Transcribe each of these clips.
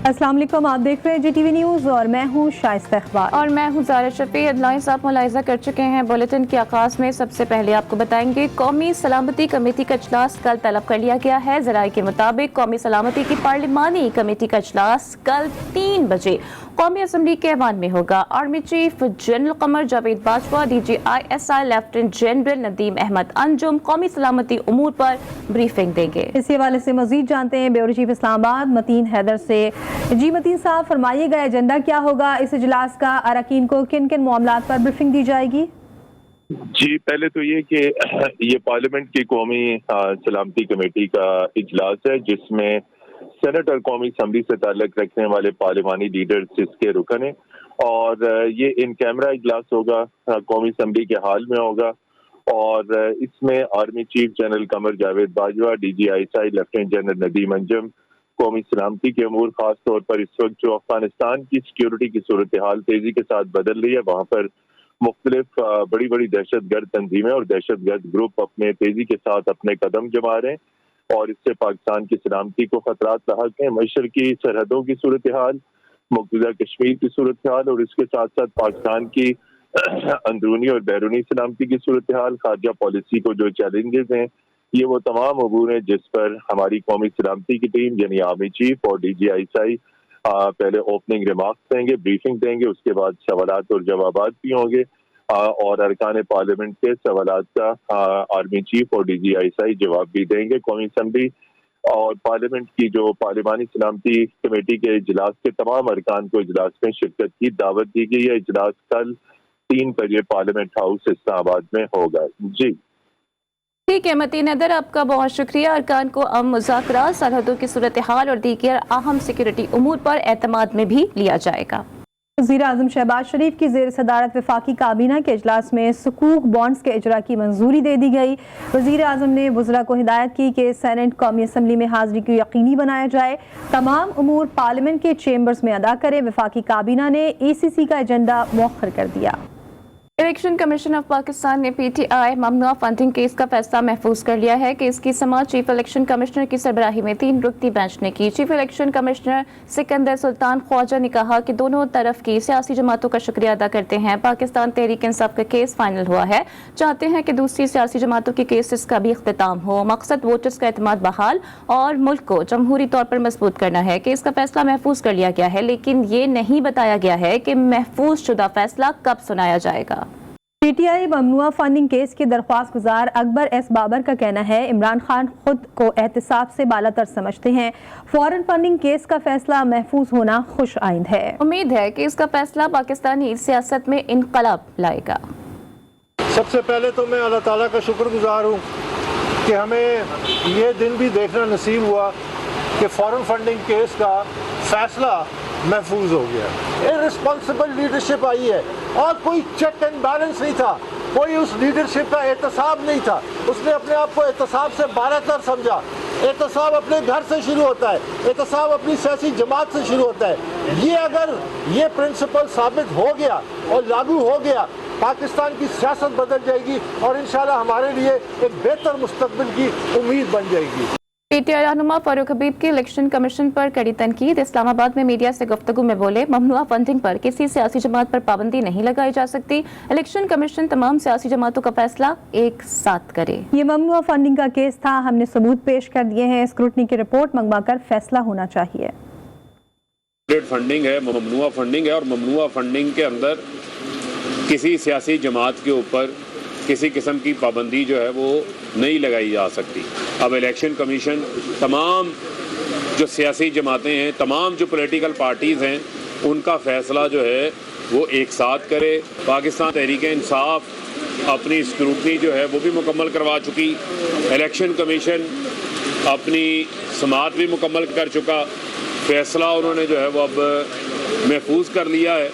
السلام علیکم، آپ دیکھ رہے ہیں جی ٹی وی نیوز اور میں ہوں شائستہ اخبار اور میں ہوں زارا شفیع۔ ہیڈلائنز آپ ملاحظہ کر چکے ہیں۔ بلیٹن کے آغاز میں سب سے پہلے آپ کو بتائیں گے قومی سلامتی کمیٹی کا اجلاس کل طلب کر لیا گیا ہے۔ ذرائع کے مطابق قومی سلامتی کی پارلیمانی کمیٹی کا اجلاس کل 3 بجے قومی اسمبلی کے ایوان میں ہوگا۔ Army chief general Qamar Javed Bajwa, D G I S I lieutenant general Nadeem Ahmed Anjum قومی سلامتی امور پر بریفنگ دیں گے۔ اسی حوالے سے مزید جانتے ہیں بیورو چیف اسلام آباد متین حیدر سے۔ جی متین صاحب، فرمائیے گا ایجنڈا کیا ہوگا اس اجلاس کا، اراکین کو کن کن معاملات پر بریفنگ دی جائے گی؟ جی، پہلے تو یہ کہ یہ پارلیمنٹ کی قومی سلامتی کمیٹی کا اجلاس ہے جس میں سینٹ اور قومی اسمبلی سے تعلق رکھنے والے پارلیمانی لیڈرز اس کے رکن ہیں، اور یہ ان کیمرہ اجلاس ہوگا، قومی اسمبلی کے ہال میں ہوگا، اور اس میں army chief general Qamar Javed Bajwa, D G I S I lieutenant general Nadeem Anjum قومی سلامتی کے امور، خاص طور پر اس وقت جو افغانستان کی سیکیورٹی کی صورتحال تیزی کے ساتھ بدل رہی ہے، وہاں پر مختلف بڑی بڑی دہشت گرد تنظیمیں اور دہشت گرد گروپ اپنے تیزی کے ساتھ اپنے قدم جما رہے ہیں، اور اس سے پاکستان کی سلامتی کو خطرات لاحق ہیں۔ مشرقی سرحدوں کی صورتحال، مقبوضہ کشمیر کی صورتحال، اور اس کے ساتھ ساتھ پاکستان کی اندرونی اور بیرونی سلامتی کی صورتحال، خارجہ پالیسی کو جو چیلنجز ہیں، یہ وہ تمام امور ہیں جس پر ہماری قومی سلامتی کی ٹیم یعنی آرمی چیف اور D G I S I پہلے اوپننگ ریمارکس دیں گے، بریفنگ دیں گے، اس کے بعد سوالات اور جوابات بھی ہوں گے، اور ارکان پارلیمنٹ کے سوالات کا آرمی چیف اور D G I S I جواب بھی دیں گے۔ قومی اسمبلی اور پارلیمنٹ کی جو پارلیمانی سلامتی کمیٹی کے اجلاس کے تمام ارکان کو اجلاس میں شرکت کی دعوت دی گئی ہے۔ اجلاس کل 3 بجے پارلیمنٹ ہاؤس اسلام آباد میں ہوگا۔ جی ٹھیک ہے متین حیدر، آپ کا بہت شکریہ۔ ارکان کو مذاکرات، سرحدوں کی صورتحال اور دیگر اہم سیکورٹی امور پر اعتماد میں بھی لیا جائے گا۔ وزیر اعظم شہباز شریف کی زیر صدارت وفاقی کابینہ کے اجلاس میں سکوک بانڈز کے اجرا کی منظوری دے دی گئی۔ وزیر اعظم نے وزراء کو ہدایت کی کہ سینٹ قومی اسمبلی میں حاضری کو یقینی بنایا جائے، تمام امور پارلیمنٹ کے چیمبرز میں ادا کرے۔ وفاقی کابینہ نے ای سی سی کا ایجنڈا مؤخر کر دیا۔ Election commission of Pakistan P T T I ممنوعہ فنڈنگ کیس کا فیصلہ محفوظ کر لیا ہے۔ کیس کی سماعت چیف الیکشن کمشنر کی سربراہی میں 3 رکنی بینچ نے کی۔ چیف الیکشن کمشنر سکندر سلطان خواجہ نے کہا کہ دونوں طرف کی سیاسی جماعتوں کا شکریہ ادا کرتے ہیں۔ پاکستان تحریک انصاف کا کیس فائنل ہوا ہے، چاہتے ہیں کہ دوسری سیاسی جماعتوں کے کیسز کا بھی اختتام ہو۔ مقصد ووٹرز کا اعتماد بحال اور ملک کو جمہوری طور پر مضبوط کرنا ہے۔ کیس کا فیصلہ محفوظ کر لیا گیا ہے، لیکن یہ نہیں بتایا گیا ہے کہ محفوظ شدہ فیصلہ کب سنایا جائے گا۔ پی ٹی آئی ممنوعہ فنڈنگ کیس کے درخواست گزار اکبر ایس بابر کا کہنا ہے عمران خان خود کو احتساب سے بالا تر سمجھتے ہیں، فورن فنڈنگ کیس کا فیصلہ محفوظ ہونا خوش آئند ہے۔ امید ہے کہ اس کا فیصلہ پاکستانی سیاست میں انقلاب لائے گا۔ سب سے پہلے تو میں اللہ تعالیٰ کا شکر گزار ہوں کہ ہمیں یہ دن بھی دیکھنا نصیب ہوا کہ فورن فنڈنگ کیس کا فیصلہ محفوظ ہو گیا۔ ارسپانسبل لیڈرشپ آئی ہے اور کوئی چیک اینڈ بیلنس نہیں تھا، کوئی اس لیڈرشپ کا احتساب نہیں تھا۔ اس نے اپنے آپ کو احتساب سے بالا تر سمجھا۔ احتساب اپنے گھر سے شروع ہوتا ہے، احتساب اپنی سیاسی جماعت سے شروع ہوتا ہے۔ یہ اگر یہ پرنسپل ثابت ہو گیا اور لاگو ہو گیا، پاکستان کی سیاست بدل جائے گی اور انشاءاللہ ہمارے لیے ایک بہتر مستقبل کی امید بن جائے گی۔ پی ٹی آئی رہنما فاروق حبیب کی الیکشن کمیشن پر کڑی تنقید۔ اسلام آباد میں میڈیا سے گفتگو میں بولے، ممنوعہ فنڈنگ پر کسی سیاسی جماعت پر پابندی نہیں لگائی جا سکتی۔ الیکشن کمیشن تمام سیاسی جماعتوں کا فیصلہ ایک ساتھ کرے۔ یہ ممنوعہ فنڈنگ کا کیس تھا، ہم نے ثبوت پیش کر دیے ہیں، اسکروٹنی کی رپورٹ منگوا کر فیصلہ ہونا چاہیے۔ فنڈنگ ہے، ممنوعہ فنڈنگ ہے، اور ممنوعہ فنڈنگ کے اندر کسی سیاسی جماعت کے اوپر کسی قسم کی پابندی جو ہے وہ نہیں لگائی جا سکتی۔ اب الیکشن کمیشن تمام جو سیاسی جماعتیں ہیں، تمام جو پولیٹیکل پارٹیز ہیں، ان کا فیصلہ جو ہے وہ ایک ساتھ کرے۔ پاکستان تحریک انصاف اپنی اسکروٹنی جو ہے وہ بھی مکمل کروا چکی، الیکشن کمیشن اپنی سماعت بھی مکمل کر چکا، فیصلہ انہوں نے جو ہے وہ اب محفوظ کر لیا ہے۔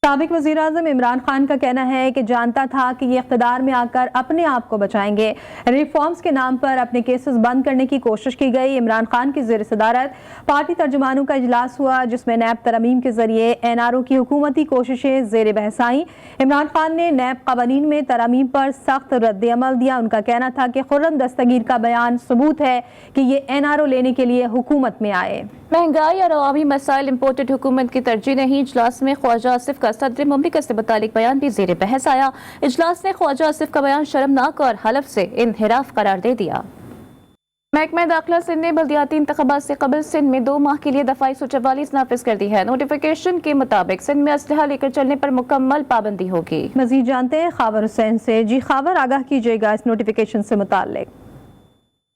साबिक वज़ीर आज़म इमरान खान का कहना है कि जानता था कि ये इख्तिदार में आकर अपने आप को बचाएंगे। रिफॉर्म्स के नाम पर अपने केसेस बंद करने की कोशिश की गई। इमरान खान की ज़ेर सदारत पार्टी तर्जुमानों का इजलास हुआ, जिसमें नैब तरमीम के जरिए NRO की हुकूमती कोशिशें ज़ेर बहस आईं। इमरान खान ने नैब क़वानीन में तरमीम पर सख्त रद्द अमल दिया। उनका कहना था कि खुर्रम दस्तगीर का बयान सबूत है कि ये NRO लेने के लिए हुकूमत में आए। महंगाई और अवामी मसाइल इम्पोर्टेड हुकूमत की तरजीह नहीं। इजलास में ख्वाजा आसिफ का सदर मुमलिकत से मुतालिक बयान भी ज़ेर बहस आया। इजलास ने ख्वाजा आसिफ का बयान शर्मनाक और हलफ से इनहिराफ करार दे दिया। महकमा दाखिला सिंध ने बल्दियाती इंतखाबात से कबल सिंध में 2 माह के लिए दफ़ा 144 नाफिज कर दी है। नोटिफिकेशन के मुताबिक सिंध में असलहा लेकर चलने पर मुकम्मल पाबंदी होगी। मजीद जानते हैं खावर हुसैन से। जी खावर, आगाह कीजिएगा इस नोटिफिकेशन से मुताल्लिक।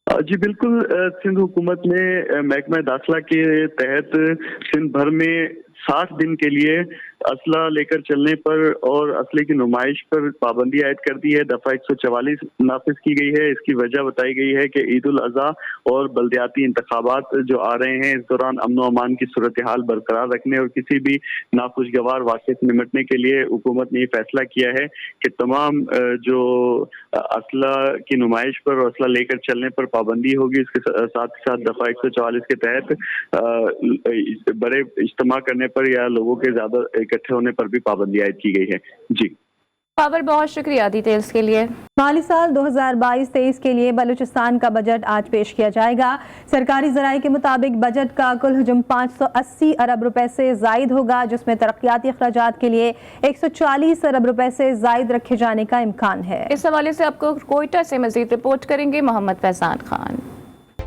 जी बिल्कुल, सिंध हुकूमत ने महकमा दाखिला के तहत सिंध भर में 60 दिन के लिए असला लेकर चलने पर और असले की नुमाइश पर पाबंदी आयद कर दी है। दफा 144 नाफिज की गई है। इसकी वजह बताई गई है कि ईद उल अज़हा और बल्दियाती इंतखाबात जो आ रहे हैं, इस दौरान अमन अमान की सूरत हाल बरकरार रखने और किसी भी नाखुशगवार वाक़े से निपटने के लिए हुकूमत ने ये फैसला किया है कि तमाम जो असला की नुमाइश पर और असला लेकर चलने पर पाबंदी होगी। इसके साथ ही साथ दफा 144 के तहत बड़े इज्तिमा करने पर या लोगों के ज्यादा इकट्ठे होने पर भी पाबंदी आयद की गई है। जी खबर, बहुत शुक्रिया डिटेल्स के लिए। माली साल 2022-23 के लिए बलूचिस्तान का बजट आज पेश किया जाएगा। सरकारी ज़राए के मुताबिक बजट का कुल हजम 580 अरब रुपए से जायद होगा, जिसमें तरक्याती अखराजात के लिए 140 अरब रुपए से जायद रखे जाने का इम्कान है। इस हवाले से आपको कोयटा से मजीद रिपोर्ट करेंगे मोहम्मद फैजान खान।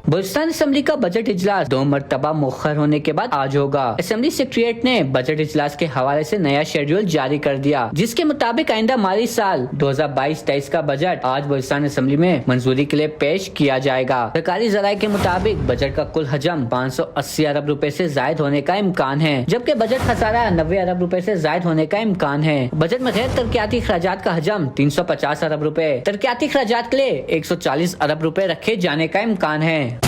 बलूचिस्तान असेंबली का बजट इजलास 2 मरतबा मुअख्खर होने के बाद आज होगा। असेंबली सेक्रेटरीट ने बजट इजलास के हवाले से नया शेड्यूल जारी कर दिया, जिसके मुताबिक आइंदा माली साल 2022-23 का बजट आज बलूचिस्तान असेंबली में मंजूरी के लिए पेश किया जाएगा। सरकारी ज़राए के मुताबिक बजट का कुल हजम 580 अरब रुपए से जायद होने का इम्कान है, जबकि बजट खसारा 90 अरब रुपए से जायद होने का इम्कान है। बजट में गैर तरक्याती अखराजात का हजम 350 अरब रुपए, तरक्याती अखराजात के लिए 140 अरब रुपए रखे जाने का इम्कान है।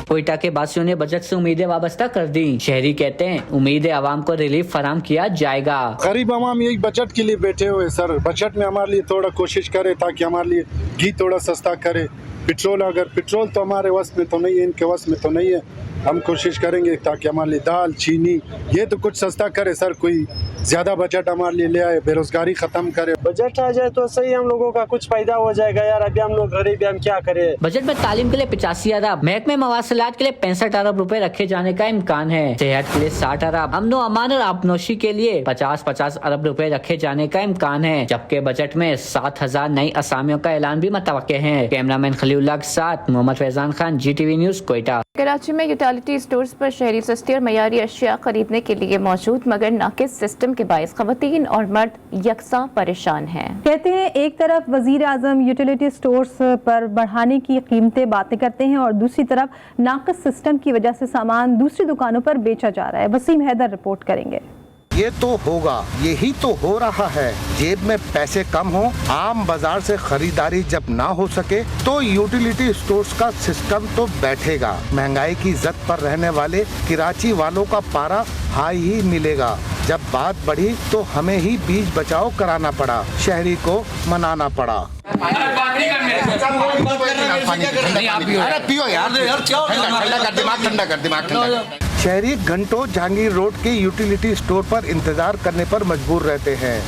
कोयटा के बासियों ने बजट से उम्मीदें वाबस्ता कर दी। शहरी कहते हैं उम्मीद है आवाम को रिलीफ फराम किया जाएगा। गरीब आवाम यही बजट के लिए बैठे हुए सर, बजट में हमारे लिए थोड़ा कोशिश करे ताकि हमारे लिए घी थोड़ा सस्ता करे। पेट्रोल तो हमारे वश में तो नहीं है, इनके वश में तो नहीं है। हम कोशिश करेंगे ताकि हमारे लिए दाल चीनी ये तो कुछ सस्ता करे सर, कोई ज्यादा बजट हमारे लिए ले आए, बेरोजगारी खत्म करे। बजट आ जाए तो सही, हम लोगों का कुछ फायदा हो जाएगा यार। अभी हम लोग गरीब, हम क्या करें। बजट में तालीम के लिए 85 अरब, महकमे मवासिलात के लिए 65 अरब रुपए रखे जाने का इम्कान है। सेहत के लिए 60 अरब, अमन अमान और आबनोशी के लिए 50 अरब रुपए रखे जाने का इम्कान है। जबकि बजट में 7000 नई असामियों का ऐलान भी मुतवक्के है। कैमरामैन खलीलुल्लाह के साथ मोहम्मद फैजान खान, GTV न्यूज, कोयटा। कराची में यूटिलिटी स्टोर्स पर शहरी सस्ती और मयारी अशिया खरीदने के लिए मौजूद मगर नाकिस सिस्टम के बायस खवातीन और मर्द यकसा परेशान हैं। कहते हैं एक तरफ वजीर आजम यूटिलिटी स्टोर्स पर बढ़ाने की कीमतें बातें करते हैं और दूसरी तरफ नाकिस सिस्टम की वजह से सामान दूसरी दुकानों पर बेचा जा रहा है। वसीम हैदर रिपोर्ट करेंगे। ये तो होगा, यही तो हो रहा है। जेब में पैसे कम हो, आम बाजार से खरीदारी जब ना हो सके तो यूटिलिटी स्टोर्स का सिस्टम तो बैठेगा। महंगाई की जद पर रहने वाले कराची वालों का पारा हाई ही मिलेगा। जब बात बढ़ी तो हमें ही बीच बचाव कराना पड़ा, शहरी को मनाना पड़ा। शहरी घंटों जहांगीर रोड के यूटिलिटी स्टोर पर इंतजार करने पर मजबूर रहते हैं।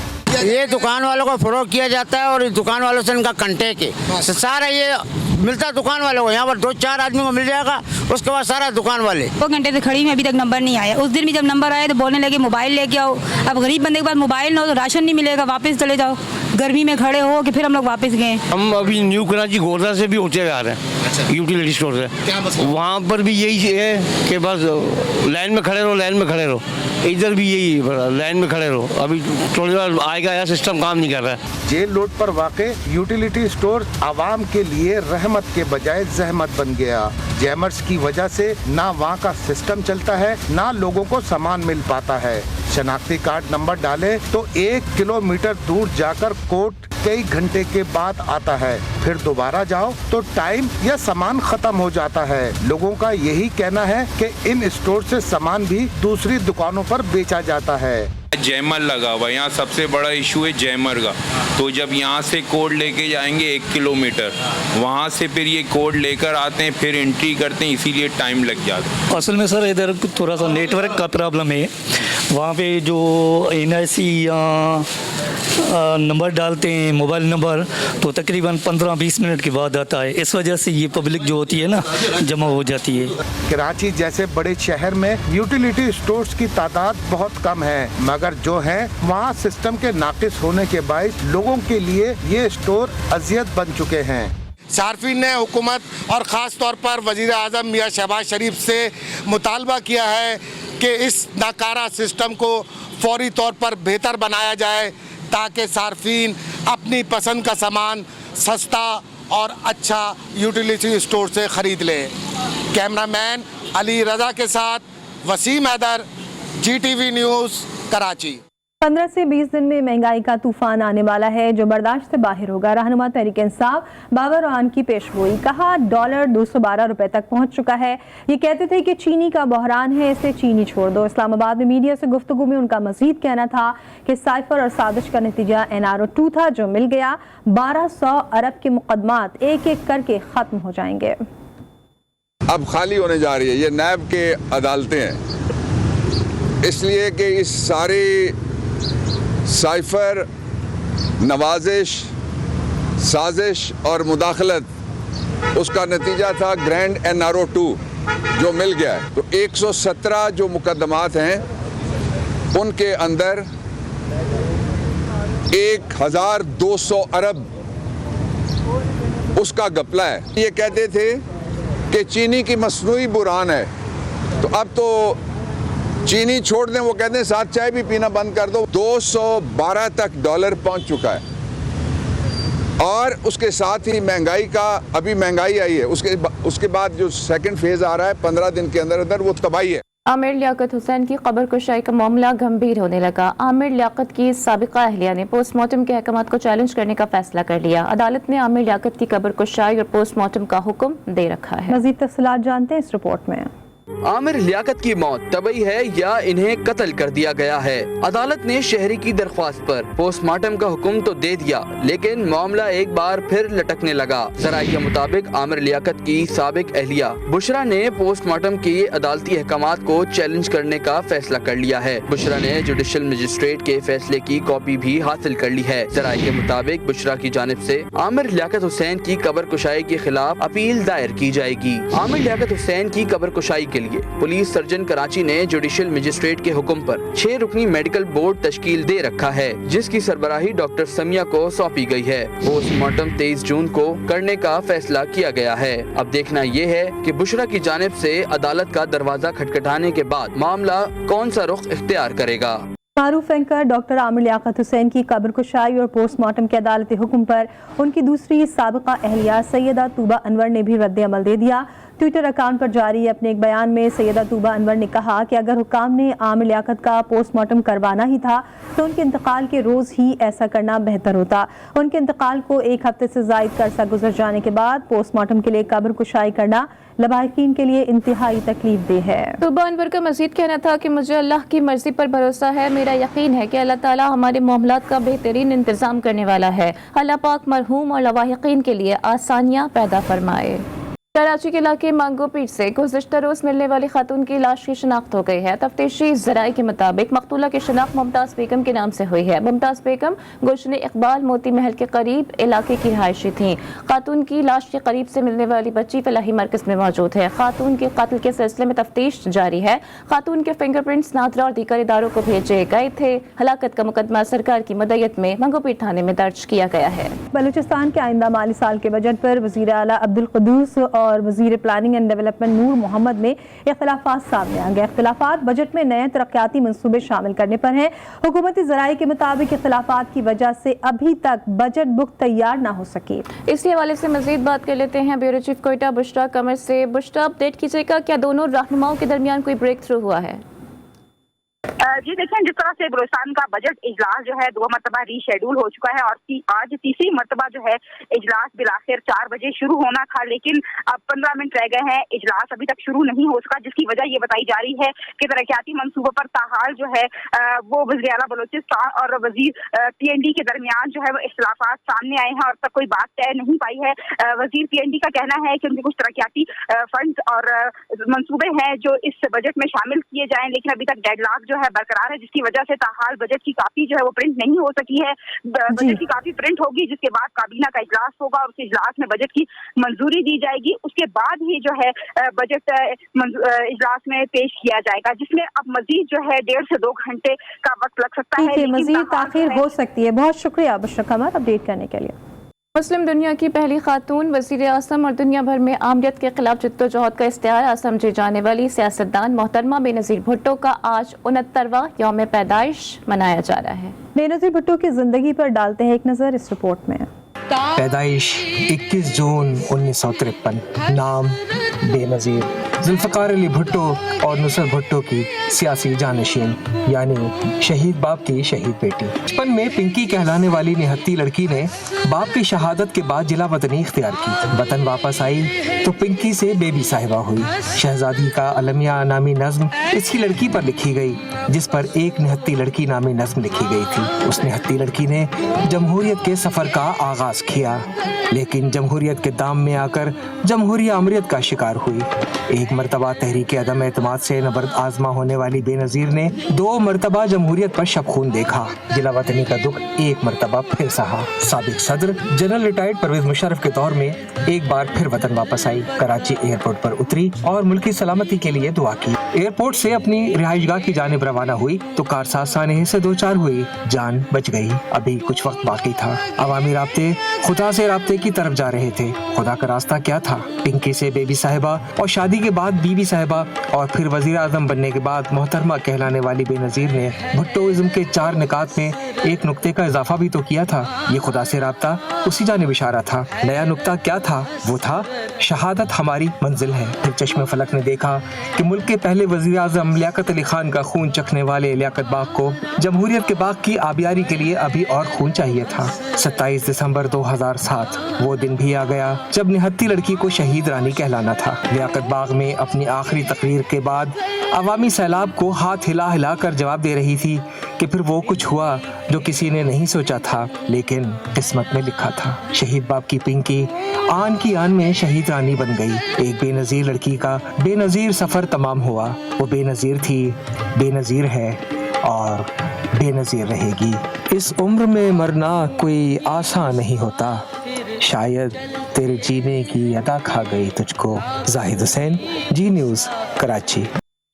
ये दुकान वालों को फरोख्त किया जाता है और दुकान वालों से इनका कंटेक्ट है। सारा ये मिलता है दुकान वालों को, यहाँ पर 2-4 आदमी को मिल जाएगा, उसके बाद सारा दुकान वाले। 2 घंटे से खड़ी में अभी तक नंबर नहीं आया। उस दिन भी जब नंबर आया तो बोलने लगे मोबाइल लेके आओ। अब गरीब बंदे के पास मोबाइल ना हो तो राशन नहीं मिलेगा, वापस चले जाओ। गर्मी में खड़े हो कि फिर हम लोग वापस गए। हम अभी न्यू कराची गोरदा से भी होते आ रहे हैं यूटिलिटी स्टोर से, वहाँ पर भी यही है कि बस लाइन में खड़े रहो। इधर भी यही लाइन में खड़े रहो, अभी थोड़ी देर आएगा, यह सिस्टम काम नहीं कर रहा है। जेल रोड पर वाक़े यूटिलिटी स्टोर आवाम के लिए रहमत के बजाय जहमत बन गया। जैमर्स की वजह से ना वहाँ का सिस्टम चलता है, ना लोगों को सामान मिल पाता है। शनाख्ती कार्ड नंबर डालें तो 1 किलोमीटर दूर जाकर कोर्ट कई घंटे के बाद आता है, फिर दोबारा जाओ तो टाइम या सामान खत्म हो जाता है। लोगों का यही कहना है कि इन स्टोर से सामान भी दूसरी दुकानों पर बेचा जाता है। जैमर लगा हुआ, यहाँ सबसे बड़ा इशू है जैमर का। तो जब यहाँ से कोड लेके जाएंगे 1 किलोमीटर, वहाँ से फिर ये कोड लेकर आते हैं, फिर एंट्री करते हैं, इसीलिए टाइम लग जाता है। असल में सर इधर थोड़ा सा नेटवर्क का प्रॉब्लम है। वहाँ पे जो NIC नंबर डालते हैं, मोबाइल नंबर, तो तकरीबन 15-20 मिनट के बाद आता है। इस वजह से ये पब्लिक जो होती है ना, जमा हो जाती है। कराची जैसे बड़े शहर में यूटिलिटी स्टोर्स की तादाद बहुत कम है, मगर जो है वहाँ सिस्टम के नाकिस होने के बायस लोगों के लिए ये स्टोर अजियत बन चुके हैं। सार्फिन ने हुकूमत और ख़ास तौर पर वज़ीर आज़म मियां शहबाज शरीफ से मुतालबा किया है कि इस नाकारा सिस्टम को फौरी तौर पर बेहतर बनाया जाए, ताकि सार्फिन अपनी पसंद का सामान सस्ता और अच्छा यूटिलिटी स्टोर से ख़रीद लें। कैमरामैन अली रज़ा के साथ वसीम हैदर, GTV न्यूज़, कराची। 15 से 20 दिन में महंगाई का तूफान आने वाला है जो बर्दाश्त से बाहर होगा। रहनुमा तहरीक इंसाफ बाबर रोहान की पेशगोई, कहा डॉलर 212 रुपए तक पहुंच चुका है। ये कहते थे कि चीनी का बहरान है, इसे चीनी छोड़ दो। इस्लामाबाद में मीडिया से गुफ्तगू में उनका मजीद कहना था कि साइफर और साजिश का नतीजा NRO-2 था जो मिल गया। 1200 अरब के मुकदमात एक एक करके खत्म हो जाएंगे। अब खाली होने जा रही है, ये नैब के अदालतें हैं, इसलिए कि इस सारी साइफर, नवाजिश, साजिश और मुदाखलत उसका नतीजा था ग्रैंड NRO-2 जो मिल गया है। तो 117 जो मुकदमात हैं उनके अंदर 1200 अरब उसका गपला है। ये कहते थे कि चीनी की मसनूई बुरान है, तो अब तो चीनी छोड़ दें, वो कहते हैं साथ चाय भी पीना बंद कर दो। 212 तक डॉलर पहुंच चुका है और उसके साथ ही महंगाई का, अभी महंगाई आई है, उसके बाद जो सेकंड फेज आ रहा है 15 दिन के अंदर अंदर, वो तबाही है। आमिर लियाकत हुसैन की कब्र कुशाई का मामला गंभीर होने लगा। आमिर लियाकत की साबिका अहलिया ने पोस्टमार्टम के अहकामात को चैलेंज करने का फैसला कर लिया। अदालत ने आमिर लियाकत की कब्र कुशाई और पोस्टमार्टम का हुक्म दे रखा है। मजीद तफसीलात जानते हैं इस रिपोर्ट में। आमिर लियाकत की मौत तबई है या इन्हें कत्ल कर दिया गया है। अदालत ने शहरी की दरख्वास्त पर पोस्टमार्टम का हुक्म तो दे दिया, लेकिन मामला एक बार फिर लटकने लगा। ज़राए के मुताबिक आमिर लियाकत की साबिक अहलिया बुशरा ने पोस्टमार्टम के अदालती अहकामात को चैलेंज करने का फैसला कर लिया है। बुशरा ने जुडिशल मजिस्ट्रेट के फैसले की कॉपी भी हासिल कर ली है। ज़राए के मुताबिक बुशरा की जानिब से आमिर लियाकत हुसैन की कब्र कुशाई के खिलाफ अपील दायर की जाएगी। आमिर लियाकत हुसैन की कब्र कुशाई के लिए पुलिस सर्जन कराची ने जुडिशल मजिस्ट्रेट के हुक्म पर 6 रुकनी मेडिकल बोर्ड तश्कील दे रखा है, जिसकी सरबराही डॉक्टर समिया को सौंपी गई है। पोस्टमार्टम 23 जून को करने का फैसला किया गया है। अब देखना ये है कि बुशरा की जानिब से अदालत का दरवाजा खटखटाने के बाद मामला कौन सा रुख इख्तियार करेगा। मारूफ एंकर डॉक्टर आमिर लियाकत हुसैन की कब्र कुशाई और पोस्टमार्टम के अदालती हुक्म पर उनकी दूसरी साबिका अहलिया सैयदा तूबा अनवर ने भी रद्द अमल दे दिया। ट्विटर अकाउंट पर जारी अपने एक बयान में सैयदा तूबा अनवर ने कहा कि अगर हुकाम ने आमिर लियाकत का पोस्टमार्टम करवाना ही था तो उनके इंतकाल के रोज़ ही ऐसा करना बेहतर होता। उनके इंतकाल को 1 हफ्ते से ज़ायद का अरसा गुजर जाने के बाद पोस्टमार्टम के लिए कब्र कुशाई करना लबाहिकीन के लिए इंतहाई तकलीफ दे है। तूबा अनवर का मजीद कहना था कि मुझे अल्लाह की मर्जी पर भरोसा है। मेरा यकीन है कि अल्लाह ताला हमारे मामलात का बेहतरीन इंतजाम करने वाला है। अल्लाह पाक मरहूम और लवाहिकीन के लिए आसानियाँ पैदा फरमाए। कराची के इलाके मांगो पीट से गुज़िश्ता रोज मिलने वाली खातून की लाश की शिनाख्त हो गई है। तफ्तीशी ज़राए के मुताबिक मकतूला की शिनाख्त मुमताज़ बेगम के नाम से हुई है। मुमताज़ बेगम गुलशन इकबाल मोती महल के करीब इलाके की रिहायशी थी। खातून की लाश के करीब से मिलने वाली बच्ची फलाही मरकज़ में मौजूद है। खातून के कत्ल के सिलसिले में तफ्तीश जारी है। खातून के फिंगरप्रिंट्स नादरा और दीगर इदारों को भेजे गए थे। हलाकत का मुकदमा सरकार की मदयत में मांगो पीट थाने में दर्ज किया गया है। बलूचिस्तान के आइंदा माली साल के बजट पर वज़ीर आला अब्दुल क़ुद्दूस और वज़ीर प्लानिंग एंड डेवलपमेंट नूर मोहम्मद में इख्तिलाफात सामने आ गए। इख्तिलाफात बजट में नए तरक्याती मंसूबे शामिल करने पर हैं। हुकूमती ज़राए के मुताबिक इख्तिलाफात की वजह से अभी तक बजट बुक तैयार ना हो सकी। इसी हवाले से मजीद बात कर लेते हैं ब्यूरो चीफ कोयटा बुशरा कमर से। बुशरा, अपडेट कीजिएगा, क्या दोनों रहनुमाओं के दरमियान कोई ब्रेक थ्रू हुआ है? जी देखिए, जिस तरह से बलूचिस्तान का बजट इजलास जो है 2 मरतबा रीशेड्यूल हो चुका है और आज तीसरी मरतबा जो है इजलास बिलाखिर 4 बजे शुरू होना था, लेकिन अब 15 मिनट रह गए हैं, इजलास अभी तक शुरू नहीं हो सका, जिसकी वजह ये बताई जा रही है कि तरक्याती मंसूबों पर ताहाल जो है वो वज़ीर आला बलूचिस्तान और वजीर PND के दरमियान जो है वो इख्तिलाफात सामने आए हैं और तब कोई बात तय नहीं पाई है। वजीर PND का कहना है कि उनके कुछ तरक्याती फंड और मंसूबे हैं जो इस बजट में शामिल किए जाएं, लेकिन अभी तक डेडलॉक जो है बरकरार है, जिसकी वजह से ताहाल बजट की कापी जो है वो प्रिंट नहीं हो सकी है। बजट की कापी प्रिंट होगी, जिसके बाद काबीना का इजलास होगा और उस इजलास में बजट की मंजूरी दी जाएगी। उसके बाद ही जो है बजट इजलास में पेश किया जाएगा, जिसमें अब मजीद जो है 1.5 से 2 घंटे का वक्त लग सकता है। मजीद ताखीर हो सकती है। बहुत शुक्रिया बुशरा कमर अपडेट करने के लिए। मुस्लिम दुनिया की पहली खातून वज़ीर आज़म और दुनिया भर में आमरीत के खिलाफ जद्दोजहद का इश्तिहार समझी जाने वाली सियासतदान मोहतरमा बेनज़ीर भुट्टो का आज 69वां यौम पैदाइश मनाया जा रहा है। बेनज़ीर भुट्टो की जिंदगी पर डालते हैं एक नज़र इस रिपोर्ट में। पैदाइश 21 जून 1953, नाम बेनज़ीर, जुल्फ़िकार अली भुट्टो और नुसरत भुट्टो की सियासी जानशीन, यानी शहीद बाप की शहीद बेटी। बचपन में पिंकी कहलाने वाली निहत्ती लड़की ने बाप की शहादत के बाद जिला वतनी इख्तियार की। वतन वापस आई तो पिंकी से बेबी साहिबा हुई। शहजादी का अलमिया नामी नज्म इसकी लड़की पर लिखी गई, जिस पर एक निहत्ती लड़की नामी नज्म लिखी गई थी। उस निहत्ती लड़की ने जमहूरियत के सफर का आगाज किया, लेकिन जमहूरियत के दाम में आकर जमहूरिया अमरियत का शिकार हुई। एक मरतबा तहरीक अदम एतमाद से नबर्द आजमा होने वाली बेनज़ीर ने 2 मरतबा जमहूरियत पर शबखून देखा। जिला वतनी का दुख एक मरतबा फिर सहा। साबिक सदर जनरल रिटायर्ड परवेज मुशर्रफ के दौर में एक बार फिर वतन वापस आई। कराची एयरपोर्ट पर उतरी और मुल्क की सलामती के लिए दुआ की। एयरपोर्ट से अपनी रिहाइशगाह की जानिब रवाना हुई तो कारसाज सानहे से 2 4 हुई। जान बच गई। अभी कुछ वक्त बाकी था। अवामी राब्ते खुदा से राब्ते की तरफ जा रहे थे। खुदा का रास्ता क्या था? पिंकी से बेबी साहिबा और शादी के बाद बीबी साहिबा और फिर वजीर आजम बनने के बाद मोहतरमा कहलाने वाली बेनज़ीर ने भुट्टोइज्म के 4 निकात में एक नुक्ते का इजाफा भी तो किया था। ये खुदा से राब्ता उसी जानिब इशारा था। नया नुक्ता क्या था? वो था शहादत हमारी मंजिल है। फिर चश्मे फलक ने देखा कि मुल्क के पहले वजीर आजम लियाकत अली खान का खून चखने वाले लियाकत बाग को जमहूरियत के बाग की आबियारी के लिए अभी और खून चाहिए था। 27 दिसंबर 2007 वो दिन भी आ गया जब निहत्ती लड़की को शहीद रानी कहलाना था। लियाकत बाग में अपनी आखिरी तकरीर के बाद अवामी सैलाब को हाथ हिला हिला कर जवाब दे रही थी कि फिर वो कुछ हुआ जो किसी ने नहीं सोचा था, लेकिन किस्मत में लिखा था। शहीद बाप की पिंकी आन की आन में शहीद रानी बन गई। एक बेनज़ीर लड़की का बेनज़ीर सफर तमाम हुआ। वो बेनज़ीर थी, बेनज़ीर है और बेनज़ीर रहेगी। इस उम्र में मरना कोई आसान नहीं होता, शायद तेरे जीने की अदा खा गई तुझको। जाहिद हुसैन, जी न्यूज़, कराची।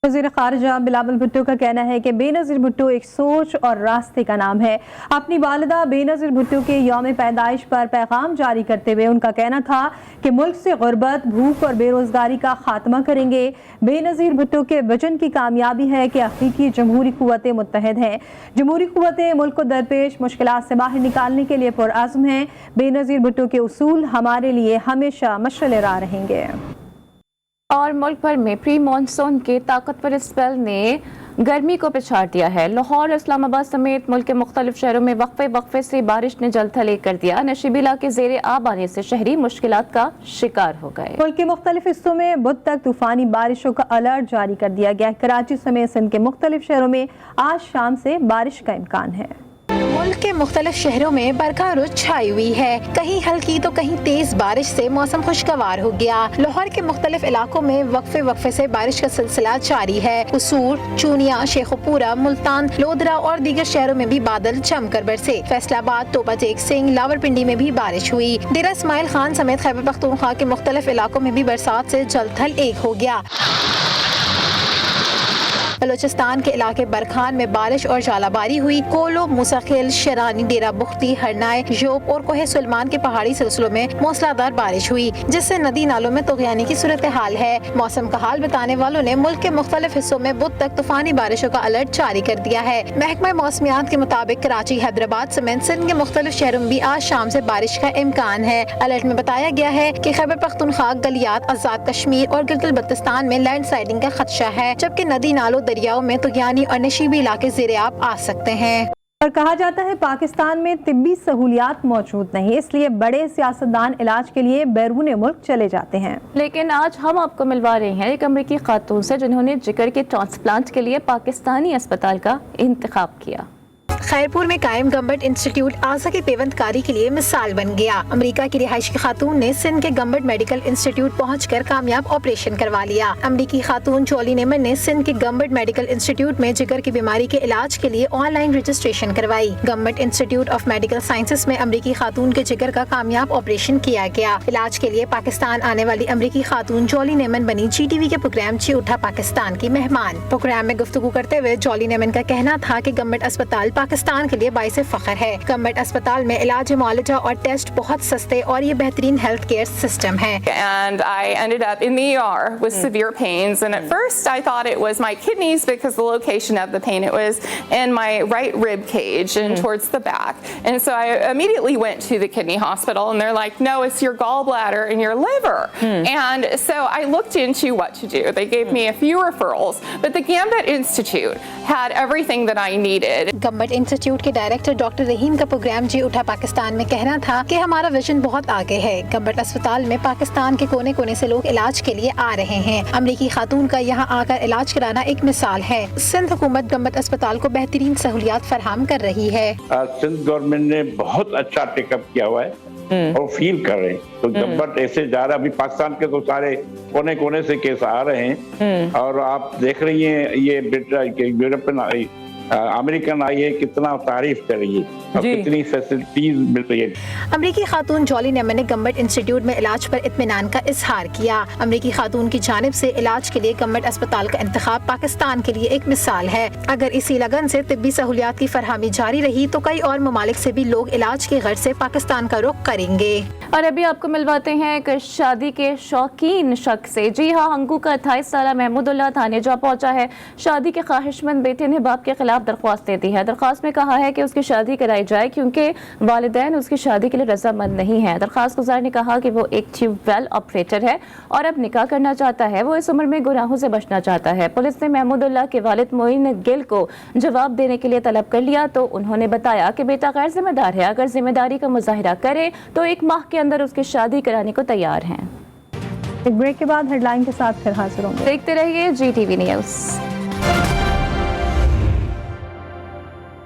वज़ीर ख़ारिजा बिलावल भुट्टो का कहना है कि बेनज़ीर भुट्टो एक सोच और रास्ते का नाम है। अपनी वालिदा बेनज़ीर भुट्टो के यौम पैदाइश पर पैगाम जारी करते हुए उनका कहना था कि मुल्क से गुर्बत, भूख और बेरोज़गारी का खात्मा करेंगे। बेनज़ीर भुट्टो के वजन की कामयाबी है कि हकीकी जमहूरी क़ुव्वतें मुत्तहिद हैं। जमहूरी क़ुव्वतें मुल्क को दरपेश मुश्किलात से बाहर निकालने के लिए पुरअज़्म हैं। बेनज़ीर भुट्टो के उसूल हमारे लिए हमेशा मशअल राह रहेंगे। और मुल्क भर में प्री मानसून के ताकतवर स्पेल ने गर्मी को पिछाड़ दिया है। लाहौर, इस्लामाबाद समेत मुल्क के मुख्तलिफ शहरों में वक्फे से बारिश ने जल थल कर दिया। नशीबी इलाके ज़ेरे आब आने से शहरी मुश्किलात का शिकार हो गए। मुल्क के मुख्तलिफ हिस्सों में बुध तक तूफानी बारिशों का अलर्ट जारी कर दिया गया। कराची समेत सिंध के मुख्तलिफ शहरों में आज शाम से बारिश का इम्कान है। मुल्क के मुख्तलिफ शहरों में बरखा रुत छाई हुई है। कहीं हल्की तो कहीं तेज बारिश से मौसम खुशगवार हो गया। लाहौर के मुख्तलिफ इलाकों में वक्फे से बारिश का सिलसिला जारी है। कसूर, चूनिया, शेखुपुरा, मुल्तान, लोधरा और दीगर शहरों में भी बादल जमकर बरसे। फैसलाबाद, तोबा टेक सिंह, लावरपिंडी में भी बारिश हुई। डेरा इस्माइल खान समेत खैबर पख्तूनख्वा के मुख्तलिफ इलाकों में भी बरसात से जलथल एक हो गया। बलूचिस्तान के इलाके बरखान में बारिश और जालाबारी हुई। कोलो, मुसाखिल, शरानी, डेरा बुख्ती, हरनाए, जोब और कोहे सुलमान के पहाड़ी सिलसिलों में मूसलाधार बारिश हुई, जिससे नदी नालों में तुग़यानी की सूरत हाल है। मौसम का हाल बताने वालों ने मुल्क के मुख्तलिफ हिस्सों में बुध तक तूफानी बारिशों का अलर्ट जारी कर दिया है। महकमा मौसमियात के मुताबिक कराची, हैदराबाद समेत सिंध के मुख्तलिफ शहरों में भी आज शाम से बारिश का इम्कान है। अलर्ट में बताया गया है कि खैबर पख्तूनख्वा, गलियात, आजाद कश्मीर और गिलगित बल्तिस्तान में लैंड स्लाइडिंग का खदशा है, जबकि नदी नालों, दरियाओं में तुगयानी और नशीबी इलाके ज़ेर-ए-आब आ सकते हैं। और कहा जाता है पाकिस्तान में तिब्बी सहूलियात मौजूद नहीं, इसलिए बड़े सियासतदान इलाज के लिए बैरून मुल्क चले जाते हैं। लेकिन आज हम आपको मिलवा रहे हैं एक अमरीकी खातून से जिन्होंने जिगर के ट्रांसप्लांट के लिए पाकिस्तानी अस्पताल का इंतखाब किया। खैरपुर में कायम गम्बट इंस्टीट्यूट आज़ा की पेवंदकारी के लिए मिसाल बन गया। अमेरिका की रिहायशी खातून ने सिंध के गम्बट मेडिकल इंस्टीट्यूट पहुंचकर कामयाब ऑपरेशन करवा लिया। अमेरिकी खातून जॉली नेमन ने सिंध के गम्बट मेडिकल इंस्टीट्यूट में जिगर की बीमारी के इलाज के लिए ऑनलाइन रजिस्ट्रेशन करवाई। गम्बट इंस्टीट्यूट ऑफ मेडिकल साइंसेस में अमेरिकी खातून के जिगर का कामयाब ऑपरेशन किया गया। इलाज के लिए पाकिस्तान आने वाली अमेरिकी खातून जॉली नेमन बनी GTV के प्रोग्राम जी उठा पाकिस्तान की मेहमान। प्रोग्राम में गुफ्तगू करते हुए जॉली नेमन का कहना था कि गम्बट अस्पताल पाकिस्तान के लिए बाइसे फख्र है। गम्बट अस्पताल में इलाज, मुआलजा और टेस्ट बहुत सस्ते और ये बेहतरीन हेल्थ केयर सिस्टम है। And I ended up in the ER with severe pains, and at first I thought it was my kidneys because the location of the pain. It was in my right rib cage and towards the back. And so I immediately went to the kidney hospital, and they're like, "No, it's your gallbladder and your liver." And so I looked into what to do. They gave me a few referrals, but the Gambit Institute had everything that I needed. Gambat institute के director doctor Rahim का programme जी उठा पाकिस्तान में कहना था कि हमारा vision बहुत आगे है। गम्बट अस्पताल में पाकिस्तान के कोने कोने से लोग इलाज के लिए आ रहे हैं। अमरीकी खातून का यहाँ आकर इलाज कराना एक मिसाल है। सिंध हुकूमत गम्बट अस्पताल को बेहतरीन सहूलियात फराहम कर रही है। सिंध गवर्नमेंट ने बहुत अच्छा टेकअप किया हुआ है और फील कर रहे हैं। तो गम्बट ऐसे जा रहा है। अभी पाकिस्तान के तो सारे कोने कोने से केस आ रहे हैं और आप देख रही हैं ये यूरोपियन अमेरिकन आई है, कितना तारीफ कर रही है और कितनी फैसिलिटीज मिल रही है। अमरीकी खातून जॉली नेमन ने गम्बट इंस्टीट्यूट में इलाज पर इत्मीनान का इजहार किया। अमरीकी खातून की जानिब से इलाज के लिए गम्बट अस्पताल का इंतखाब पाकिस्तान के लिए एक मिसाल है। अगर इसी लगन से तिब्बी सहूलियात की फरहमी जारी रही तो कई और ममालिक से भी लोग इलाज के गर्ज से पाकिस्तान का रुख करेंगे। और अभी आपको मिलवाते हैं एक शादी के शौकीन शख्स से। जी हाँ, हंगू का 28 साला महमूदुल्लाह थाने जा पहुंचा है। शादी के ख्वाहिशमंद बेटे ने बाप के खिलाफ दरख्वास्त दे दी है। दरख्वास्त में कहा है कि उसकी शादी कराई जाए क्योंकि वालिदैन उसकी शादी के लिए रजामंद नहीं है। दरख्वास्त गुजार ने कहा कि वो एक ट्यूबवेल ऑपरेटर है और अब निकाह करना चाहता है। वो इस उम्र में गुनाहों से बचना चाहता है। पुलिस ने महमूदुल्लाह के वालिद मोइन गिल को जवाब देने के लिए तलब कर लिया तो उन्होंने बताया कि बेटा गैर जिम्मेदार है। अगर जिम्मेदारी का मुजाहिरा करे तो 1 माह के अंदर उसकी शादी कराने को तैयार हैं। एक ब्रेक के बाद हेडलाइन के साथ फिर हाजिर होंगे। देखते रहिए GTV न्यूज़।